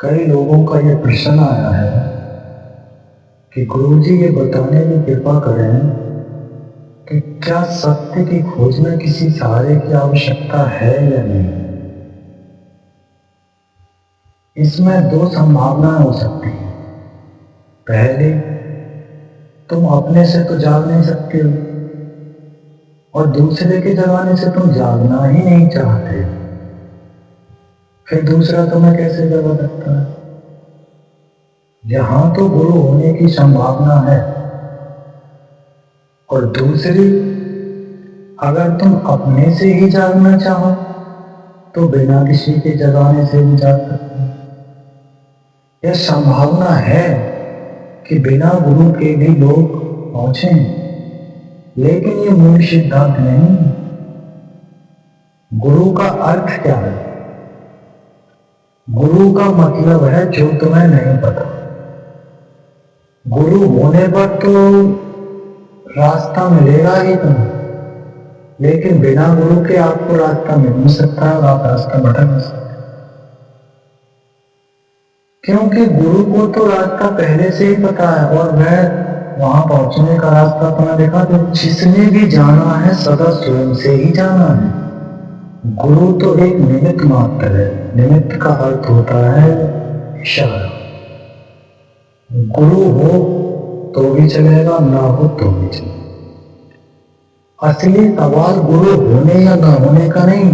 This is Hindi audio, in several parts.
कई लोगों का ये प्रश्न आया है कि गुरुजी ये बताने की कृपा करें कि क्या सत्य की खोज में किसी सहारे की आवश्यकता है या नहीं। इसमें दो संभावनाएं हो सकती हैं। पहली, तुम अपने से तो जाग नहीं सकते हो और दूसरे के जगाने से तुम जागना ही नहीं चाहते, फिर दूसरा तुम्हें कैसे जगा सकता है। यहां तो गुरु होने की संभावना है, और दूसरी, अगर तुम अपने से ही जागना चाहो तो बिना किसी के जगाने से भी जाग सकते हो। यह संभावना है कि बिना गुरु के भी लोग पहुंचे, लेकिन ये मूल सिद्धांत नहीं। गुरु का अर्थ क्या है? गुरु का मतलब है जो तुम्हें नहीं पता। गुरु होने पर तो रास्ता मिलेगा ही तुम्हें, लेकिन बिना गुरु के आपको रास्ता मिल नहीं सकता है और आप रास्ता भटक नहीं सकते, क्योंकि गुरु को तो रास्ता पहले से ही पता है और वह वहां पहुंचने का रास्ता तुम्हें दिखा दे। जिसने भी जाना है सदा स्वयं से ही जाना है। गुरु तो एक निमित्त मात्र है। निमित्त का अर्थ होता है इशारा। गुरु हो तो भी चलेगा, ना हो तो भी चलेगा। असली सवाल गुरु होने या ना होने का नहीं,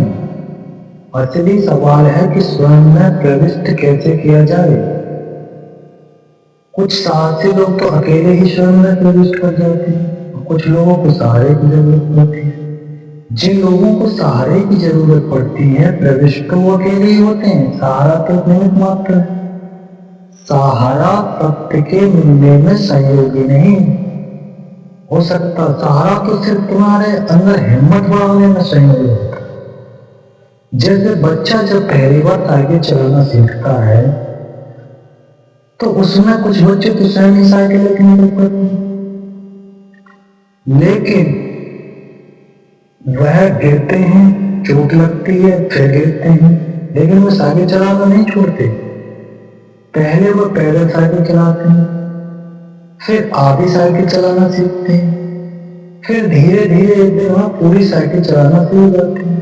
असली सवाल है कि स्वयं में प्रविष्ट कैसे किया जाए। कुछ साहसी लोग तो अकेले ही स्वयं में प्रविष्ट कर जाते हैं, कुछ लोगों को सहारे की जरूरत होती है। जिन लोगों को सहारे की जरूरत पड़ती है, प्रविष्ट तो वो अकेले ही होते हैं। सहारा तो निमित्त मात्र है। सहारा सत्य के मिलने में सहयोगी नहीं हो सकता। सहारा तो सिर्फ तुम्हारे अंदर हिम्मत बढ़ाने में सहयोगी होता है। जैसे बच्चा जब पहली बार साइकिल चलाना सीखता है तो उसमें कुछ बच्चे तो स्वयं ही साइकिल लेके निकल पड़ते हैं, लेकिन वह गिरते हैं, चोट लगती है, फिर गिरते हैं, लेकिन वो साइकिल चलाना नहीं छोड़ते। पहले वो पैदल साइकिल चलाते हैं, फिर आधी साइकिल चलाना सीखते हैं, फिर धीरे धीरे एक दिन वह पूरी साइकिल चलाना सीख जाते हैं।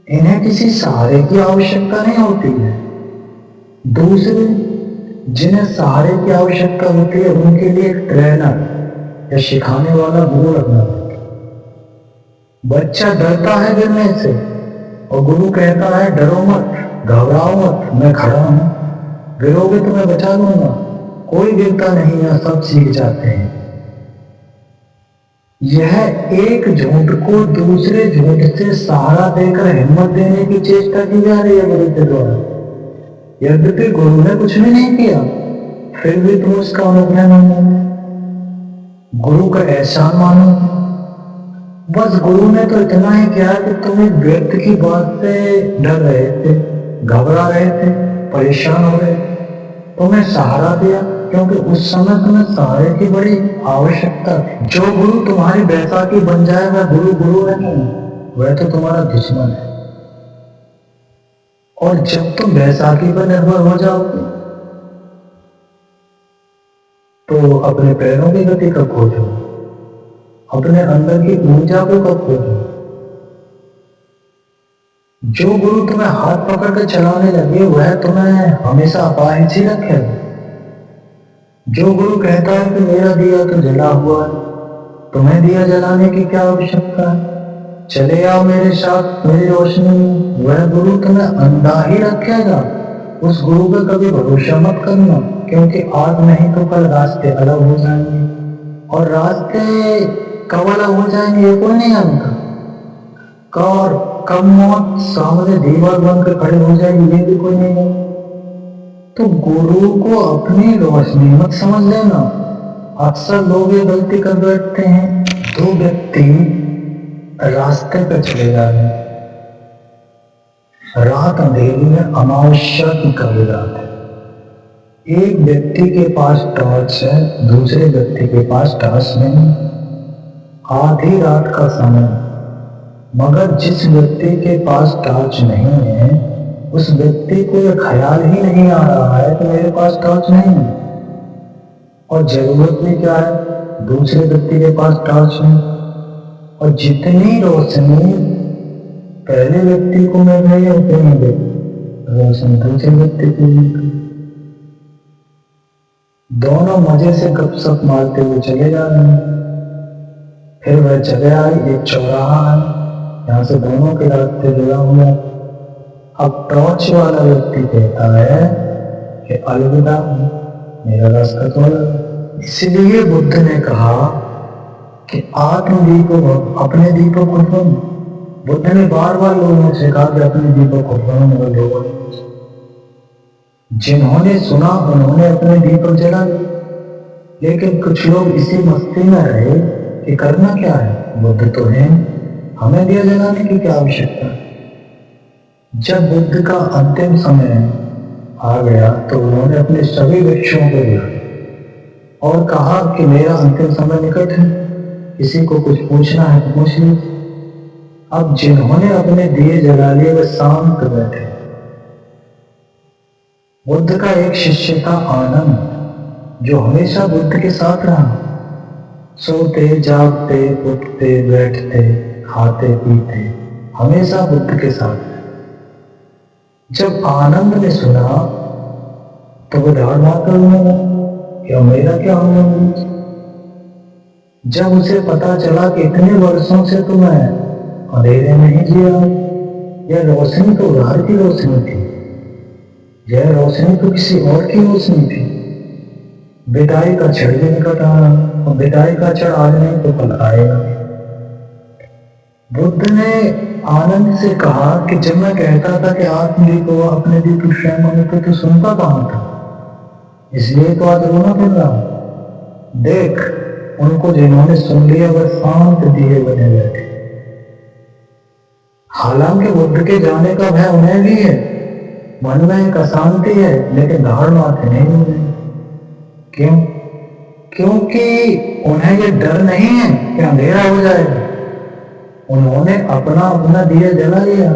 इन्हें किसी सहारे की आवश्यकता नहीं होती है। दूसरे जिन्हें सहारे की आवश्यकता होती है, उनके लिए एक ट्रेनर या सिखाने वाला गुरु रखना होता है। बच्चा डरता है गिरने से और गुरु कहता है डरो मत, घबराओ मत, मैं खड़ा हूं, गिरोगे तो मैं बचा लूंगा। कोई गिरता नहीं है, सब सीख जाते हैं। यह एक झूठ को दूसरे झूठ से सहारा देकर हिम्मत देने की चेष्टा की जा रही है गुरु के द्वारा। यद्यपि गुरु ने कुछ भी नहीं किया, फिर भी तुम उसका अनुग्रह मानो, गुरु का एहसान मानो। बस गुरु ने तो इतना ही किया कि तुम एक व्यक्ति की बात से डर रहे थे, घबरा रहे थे, परेशान हो रहे, तुम्हें सहारा दिया, क्योंकि उस समय तुम्हें सहारे की बड़ी आवश्यकता थी। जो गुरु तुम्हारी बैसाखी बन जाए वह गुरु नहीं, वह तो तुम्हारा दुश्मन है। और जब तुम बैसाखी पर निर्भर हो जाओगे तो अपने पैरों की गति कब खोजो, अपने अंदर की ऊर्जा को कब खोजो। जो गुरु तुम्हें हाथ पकड़ कर चलाने लगे वह तुम्हें हमेशा अपाहिज ही रखेगा। जो गुरु कहता है कि मेरा दिया तो जला हुआ है, तुम्हें दिया जलाने की क्या आवश्यकता है, चले आओ मेरे साथ मेरी रोशनी में, वह गुरु तुम्हें अंधा ही रखेगा। उस गुरु पर कभी भरोसा मत करना, क्योंकि आज नहीं तो कल रास्ते अलग हो जाएंगे, और रास्ते कब अलग हो जाएंगे ये कोई नहीं जानता। कब मौत सामने दीवार बनकर खड़े हो जाएगी ये भी कोई नहीं जानता। तो गुरु को अपनी रोशनी मत समझ लेना। अक्सर लोग ये गलती कर बैठते हैं। दो व्यक्ति रास्ते पर चले जा रहे हैं, रात अंधेरी में अमावस्या की कड़ी रात है। एक व्यक्ति के पास टॉर्च है, दूसरे व्यक्ति के पास टॉर्च नहीं। आधी रात का समय, मगर जिस व्यक्ति के पास टॉर्च नहीं है उस व्यक्ति को यह ख्याल ही नहीं आ रहा है कि मेरे पास टॉर्च नहीं है, और जरूरत भी क्या है, दूसरे व्यक्ति के पास टॉर्च नहीं। और जितनी रोशनी पहले व्यक्ति को मिल रही है उतनी रोशनी दूसरे व्यक्ति को मिल रही है। दोनों मजे से गपशप मारते हुए चले जा रहे हैं। फिर वह जगह आई, एक चौराहा है, यहाँ से दोनों के रास्ते जुड़ा हुआ। अब टॉर्च वाला व्यक्ति कहता है कि अलविदा, मेरा रास्ता तो अलग। इसलिए बुद्ध ने कहा कि आत्मदीपक, अपने दीपक खुद बनो। बुद्ध ने बार बार लोगों से कहा कि अपने दीपक खुद बनो, मेरा लोगों। जिन्होंने सुना उन्होंने अपने दीपक जला दिए, लेकिन कुछ लोग इसी मस्ती में रहे कि करना क्या है, बुद्ध तो है, हमें दिया जलाने की क्या आवश्यकता। जब बुद्ध का अंतिम समय आ गया तो उन्होंने अपने सभी भिक्षुओं को बुलाया और कहा कि मेरा अंतिम समय निकट है, किसी को कुछ पूछना है तो पूछ लीजिए। अब जिन्होंने अपने दिए जला लिए वे शांत बैठे। बुद्ध का एक शिष्य था आनंद, जो हमेशा बुद्ध के साथ रहा। सोते जागते उठते बैठते खाते पीते हमेशा बुद्ध के साथ। जब आनंद ने सुना तो वो दाढ़ मारकर लगा कि मेरा क्या होगा। जब उसे पता चला कि इतने वर्षों से तो मैं अंधेरे में ही जिया, यह रोशनी तो घर की रोशनी थी, यह रोशनी तो किसी और की रोशनी थी। विदाई का क्षण भी निकट आ रहा, और विदाई का क्षण आज नहीं तो कल आएगा। बुद्ध ने आनंद से कहा कि जब मैं कहता था कि आत्मदीप को अपने दीप स्वयं होने तो सुनता कहां था, इसलिए तो आज रोना पड़ रहा। देख, उनको जिन्होंने सुन लिया वह शांत दिए बने बैठे। हालांकि बुद्ध के जाने का भय उन्हें भी है, मन में एक अशांति है, लेकिन धाड़ मारते नहीं हो रहे। क्यों? क्योंकि उन्हें ये डर नहीं है कि अंधेरा हो जाएगा। उन्होंने अपना दिया जला लिया।